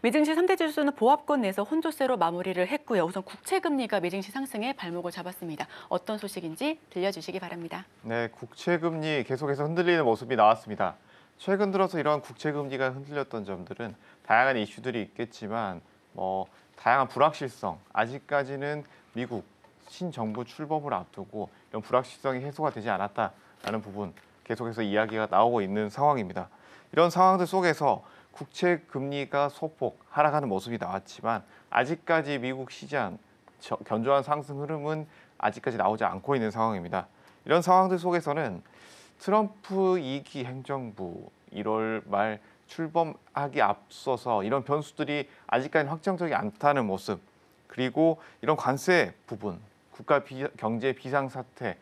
미증시 3대 지수는 보합권 내에서 혼조세로 마무리를 했고요. 우선 국채 금리가 미증시 상승에 발목을 잡았습니다. 어떤 소식인지 들려주시기 바랍니다. 네, 국채 금리 계속해서 흔들리는 모습이 나왔습니다. 최근 들어서 이런 국채 금리가 흔들렸던 점들은 다양한 이슈들이 있겠지만 다양한 불확실성, 아직까지는 미국 신정부 출범을 앞두고 이런 불확실성이 해소가 되지 않았다라는 부분 계속해서 이야기가 나오고 있는 상황입니다. 이런 상황들 속에서 국채 금리가 소폭 하락하는 모습이 나왔지만 아직까지 미국 시장 견조한 상승 흐름은 아직까지 나오지 않고 있는 상황입니다. 이런 상황들 속에서는 트럼프 2기 행정부 1월 말 출범하기 앞서서 이런 변수들이 아직까지 확정적이 않다는 모습, 그리고 이런 관세 부분, 경제 비상사태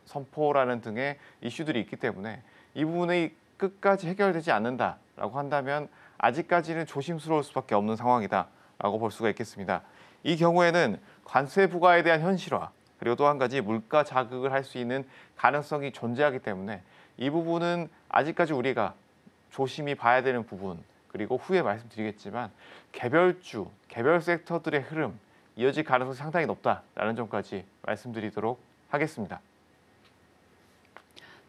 선포라는 등의 이슈들이 있기 때문에 이 부분이 끝까지 해결되지 않는다라고 한다면 아직까지는 조심스러울 수밖에 없는 상황이다라고 볼 수가 있겠습니다. 이 경우에는 관세 부과에 대한 현실화, 그리고 또 한 가지 물가 자극을 할 수 있는 가능성이 존재하기 때문에 이 부분은 아직까지 우리가 조심히 봐야 되는 부분, 그리고 후에 말씀드리겠지만 개별주, 개별 섹터들의 흐름 이어질 가능성이 상당히 높다라는 점까지 말씀드리도록 하겠습니다.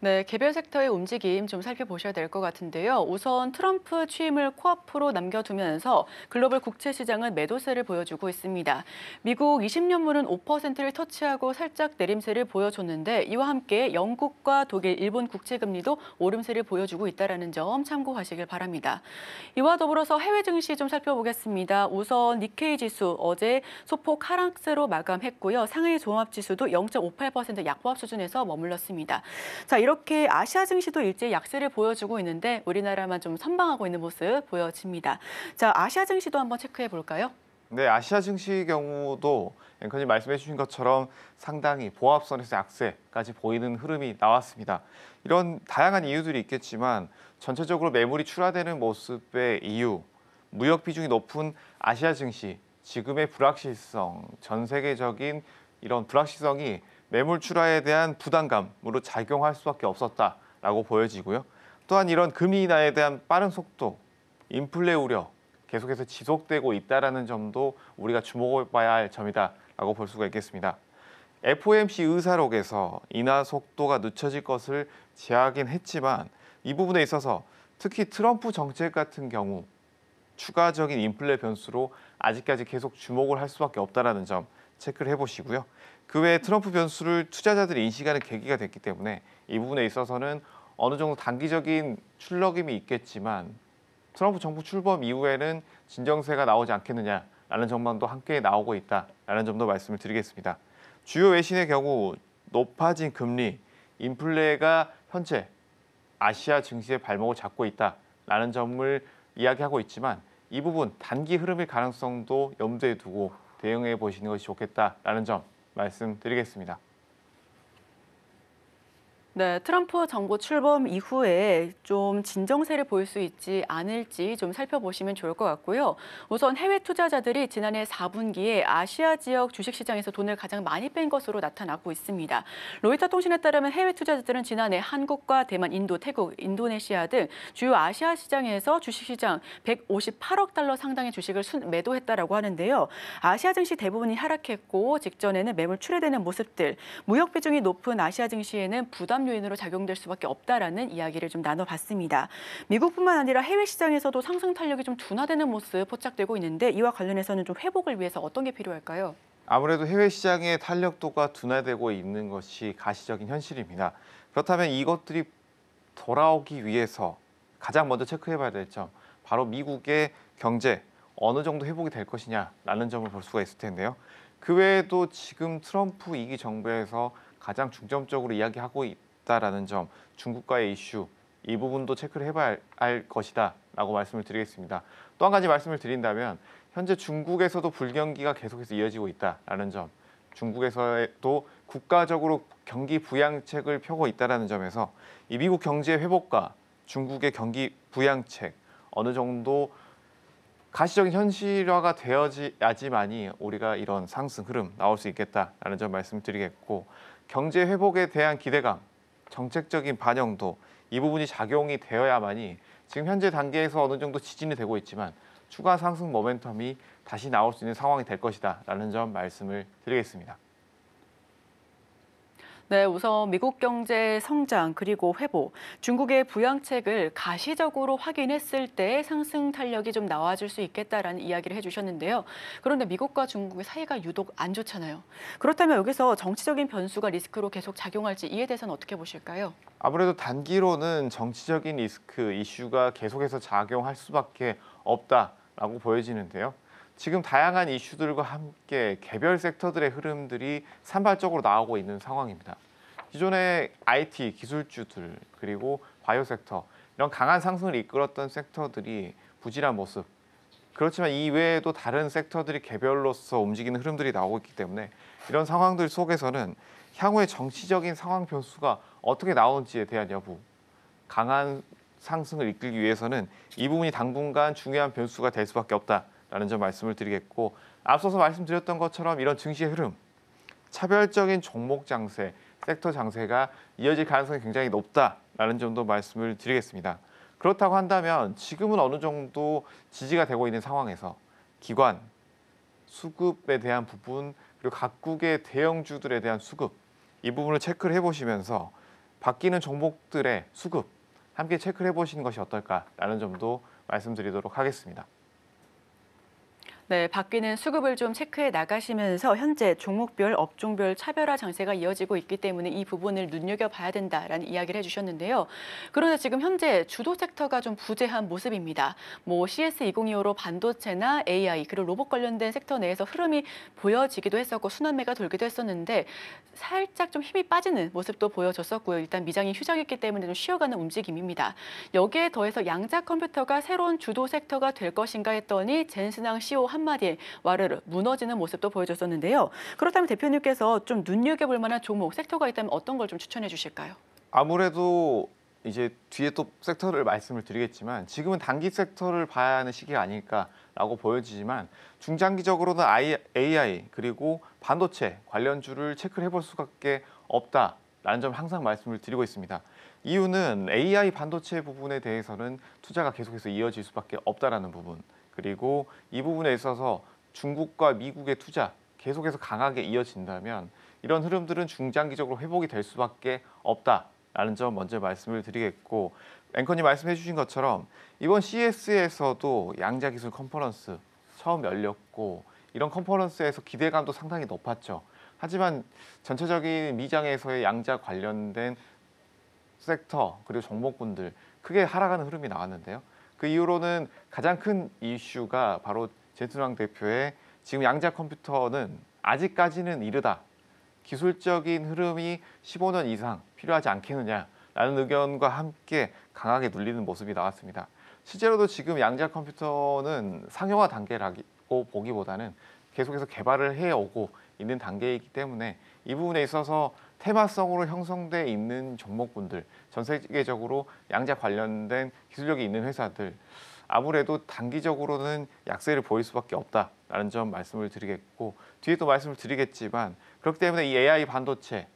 네, 개별 섹터의 움직임 좀 살펴보셔야 될 것 같은데요. 우선 트럼프 취임을 코앞으로 남겨두면서 글로벌 국채 시장은 매도세를 보여주고 있습니다. 미국 20년물은 5%를 터치하고 살짝 내림세를 보여줬는데 이와 함께 영국과 독일, 일본 국채 금리도 오름세를 보여주고 있다는 점 참고하시길 바랍니다. 이와 더불어서 해외 증시 좀 살펴보겠습니다. 우선 니케이 지수 어제 소폭 하락세로 마감했고요. 상하이 종합지수도 0.58% 약보합 수준에서 머물렀습니다. 자, 이렇게 아시아 증시도 일제히 약세를 보여주고 있는데 우리나라만 좀 선방하고 있는 모습 보여집니다. 자, 아시아 증시도 한번 체크해 볼까요? 네, 아시아 증시 경우도 앵커님 말씀해 주신 것처럼 상당히 보합선에서 약세까지 보이는 흐름이 나왔습니다. 이런 다양한 이유들이 있겠지만 전체적으로 매물이 출하되는 모습의 이유, 무역 비중이 높은 아시아 증시, 지금의 불확실성, 전 세계적인 이런 불확실성이 매물 출하에 대한 부담감으로 작용할 수밖에 없었다라고 보여지고요. 또한 이런 금리 인하에 대한 빠른 속도, 인플레 우려 계속해서 지속되고 있다는 점도 우리가 주목해봐야 할 점이다라고 볼 수가 있겠습니다. FOMC 의사록에서 인하 속도가 늦춰질 것을 제하긴 했지만 이 부분에 있어서 특히 트럼프 정책 같은 경우 추가적인 인플레 변수로 아직까지 계속 주목을 할 수밖에 없다는 점 체크를 해보시고요. 그 외에 트럼프 변수를 투자자들이 인식하는 계기가 됐기 때문에 이 부분에 있어서는 어느 정도 단기적인 출렁임이 있겠지만 트럼프 정부 출범 이후에는 진정세가 나오지 않겠느냐라는 전망도 함께 나오고 있다라는 점도 말씀을 드리겠습니다. 주요 외신의 경우 높아진 금리, 인플레가 현재 아시아 증시의 발목을 잡고 있다라는 점을 이야기하고 있지만 이 부분 단기 흐름일 가능성도 염두에 두고 대응해 보시는 것이 좋겠다라는 점 말씀드리겠습니다. 네, 트럼프 정부 출범 이후에 좀 진정세를 보일 수 있지 않을지 좀 살펴보시면 좋을 것 같고요. 우선 해외 투자자들이 지난해 4분기에 아시아 지역 주식시장에서 돈을 가장 많이 뺀 것으로 나타나고 있습니다. 로이터 통신에 따르면 해외 투자자들은 지난해 한국과 대만, 인도, 태국, 인도네시아 등 주요 아시아 시장에서 주식시장 158억 달러 상당의 주식을 매도했다라고 하는데요. 아시아 증시 대부분이 하락했고 직전에는 매물 출회되는 모습들, 무역 비중이 높은 아시아 증시에는 부담 요인으로 작용될 수밖에 없다라는 이야기를 좀 나눠봤습니다. 미국뿐만 아니라 해외 시장에서도 상승 탄력이 좀 둔화되는 모습 포착되고 있는데 이와 관련해서는 좀 회복을 위해서 어떤 게 필요할까요? 아무래도 해외 시장의 탄력도가 둔화되고 있는 것이 가시적인 현실입니다. 그렇다면 이것들이 돌아오기 위해서 가장 먼저 체크해봐야 될 점, 바로 미국의 경제 어느 정도 회복이 될 것이냐라는 점을 볼 수가 있을 텐데요. 그 외에도 지금 트럼프 2기 정부에서 가장 중점적으로 이야기하고 있다라는 점, 중국과의 이슈, 이 부분도 체크를 해봐야 할 것이다라고 말씀을 드리겠습니다. 또 한 가지 말씀을 드린다면 현재 중국에서도 불경기가 계속해서 이어지고 있다라는 점, 중국에서도 국가적으로 경기 부양책을 펴고 있다라는 점에서 이 미국 경제 회복과 중국의 경기 부양책 어느 정도 가시적인 현실화가 되어야지만이 우리가 이런 상승 흐름 나올 수 있겠다라는 점 말씀드리겠고, 경제 회복에 대한 기대감, 정책적인 반영도 이 부분이 작용이 되어야만이 지금 현재 단계에서 어느 정도 지진이 되고 있지만 추가 상승 모멘텀이 다시 나올 수 있는 상황이 될 것이다라는 점 말씀을 드리겠습니다. 네, 우선 미국 경제 성장 그리고 회복, 중국의 부양책을 가시적으로 확인했을 때 상승 탄력이 좀 나와줄 수 있겠다라는 이야기를 해주셨는데요. 그런데 미국과 중국의 사이가 유독 안 좋잖아요. 그렇다면 여기서 정치적인 변수가 리스크로 계속 작용할지 이에 대해서는 어떻게 보실까요? 아무래도 단기로는 정치적인 리스크 이슈가 계속해서 작용할 수밖에 없다라고 보여지는데요. 지금 다양한 이슈들과 함께 개별 섹터들의 흐름들이 산발적으로 나오고 있는 상황입니다. 기존의 IT 기술주들 그리고 바이오 섹터 이런 강한 상승을 이끌었던 섹터들이 부진한 모습. 그렇지만 이외에도 다른 섹터들이 개별로서 움직이는 흐름들이 나오고 있기 때문에 이런 상황들 속에서는 향후의 정치적인 상황 변수가 어떻게 나오는지에 대한 여부, 강한 상승을 이끌기 위해서는 이 부분이 당분간 중요한 변수가 될 수밖에 없다라는 점 말씀을 드리겠고, 앞서서 말씀드렸던 것처럼 이런 증시의 흐름, 차별적인 종목 장세, 섹터 장세가 이어질 가능성이 굉장히 높다라는 점도 말씀을 드리겠습니다. 그렇다고 한다면 지금은 어느 정도 지지가 되고 있는 상황에서 기관, 수급에 대한 부분, 그리고 각국의 대형주들에 대한 수급, 이 부분을 체크를 해보시면서 바뀌는 종목들의 수급 함께 체크를 해보시는 것이 어떨까라는 점도 말씀드리도록 하겠습니다. 네, 바뀌는 수급을 좀 체크해 나가시면서 현재 종목별, 업종별 차별화 장세가 이어지고 있기 때문에 이 부분을 눈여겨봐야 된다라는 이야기를 해주셨는데요. 그런데 지금 현재 주도 섹터가 좀 부재한 모습입니다. CS2025로 반도체나 AI 그리고 로봇 관련된 섹터 내에서 흐름이 보여지기도 했었고 순환매가 돌기도 했었는데 살짝 좀 힘이 빠지는 모습도 보여졌었고요. 일단 미장이 휴장했기 때문에 좀 쉬어가는 움직임입니다. 여기에 더해서 양자 컴퓨터가 새로운 주도 섹터가 될 것인가 했더니 젠스낭 CEO 한마디에 와르르 무너지는 모습도 보여줬었는데요. 그렇다면 대표님께서 좀 눈여겨볼 만한 종목, 섹터가 있다면 어떤 걸 좀 추천해 주실까요? 아무래도 이제 뒤에 또 섹터를 말씀을 드리겠지만 지금은 단기 섹터를 봐야 하는 시기가 아닐까라고 보여지지만 중장기적으로는 AI 그리고 반도체 관련주를 체크를 해볼 수밖에 없다라는 점 항상 말씀을 드리고 있습니다. 이유는 AI 반도체 부분에 대해서는 투자가 계속해서 이어질 수밖에 없다라는 부분, 그리고 이 부분에 있어서 중국과 미국의 투자 계속해서 강하게 이어진다면 이런 흐름들은 중장기적으로 회복이 될 수밖에 없다라는 점 먼저 말씀을 드리겠고, 앵커님 말씀해 주신 것처럼 이번 CES에서도 양자기술 컨퍼런스 처음 열렸고 이런 컨퍼런스에서 기대감도 상당히 높았죠. 하지만 전체적인 미장에서의 양자 관련된 섹터 그리고 종목군들 크게 하락하는 흐름이 나왔는데요. 그 이후로는 가장 큰 이슈가 바로 젠슨왕 대표의 지금 양자 컴퓨터는 아직까지는 이르다, 기술적인 흐름이 15년 이상 필요하지 않겠느냐라는 의견과 함께 강하게 눌리는 모습이 나왔습니다. 실제로도 지금 양자 컴퓨터는 상용화 단계라고 보기보다는 계속해서 개발을 해오고 있는 단계이기 때문에 이 부분에 있어서 테마성으로 형성돼 있는 종목군들, 전 세계적으로 양자 관련된 기술력이 있는 회사들, 아무래도 단기적으로는 약세를 보일 수밖에 없다라는 점 말씀을 드리겠고, 뒤에 또 말씀을 드리겠지만 그렇기 때문에 이 AI 반도체와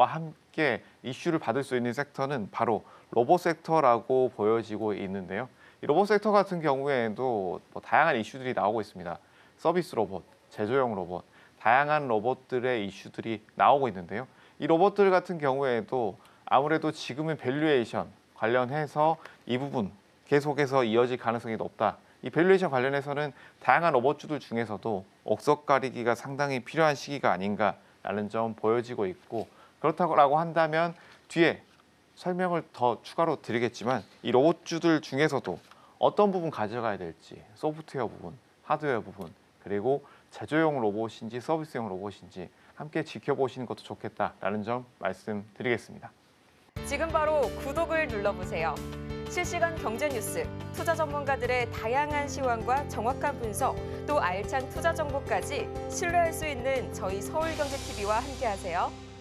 함께 이슈를 받을 수 있는 섹터는 바로 로봇 섹터라고 보여지고 있는데요. 이 로봇 섹터 같은 경우에도 다양한 이슈들이 나오고 있습니다. 서비스 로봇, 제조용 로봇, 다양한 로봇들의 이슈들이 나오고 있는데요. 이 로봇들 같은 경우에도 아무래도 지금은 밸류에이션 관련해서 이 부분 계속해서 이어질 가능성이 높다. 이 밸류에이션 관련해서는 다양한 로봇주들 중에서도 옥석 가리기가 상당히 필요한 시기가 아닌가라는 점 보여지고 있고, 그렇다고 한다면 뒤에 설명을 더 추가로 드리겠지만 이 로봇주들 중에서도 어떤 부분 가져가야 될지, 소프트웨어 부분, 하드웨어 부분, 그리고 제조용 로봇인지 서비스용 로봇인지 함께 지켜보시는 것도 좋겠다라는 점 말씀드리겠습니다. 지금 바로 구독을 눌러보세요. 실시간 경제 뉴스, 투자 전문가들의 다양한 시황과 정확한 분석, 또 알찬 투자 정보까지 신뢰할 수 있는 저희 서울경제TV와 함께하세요.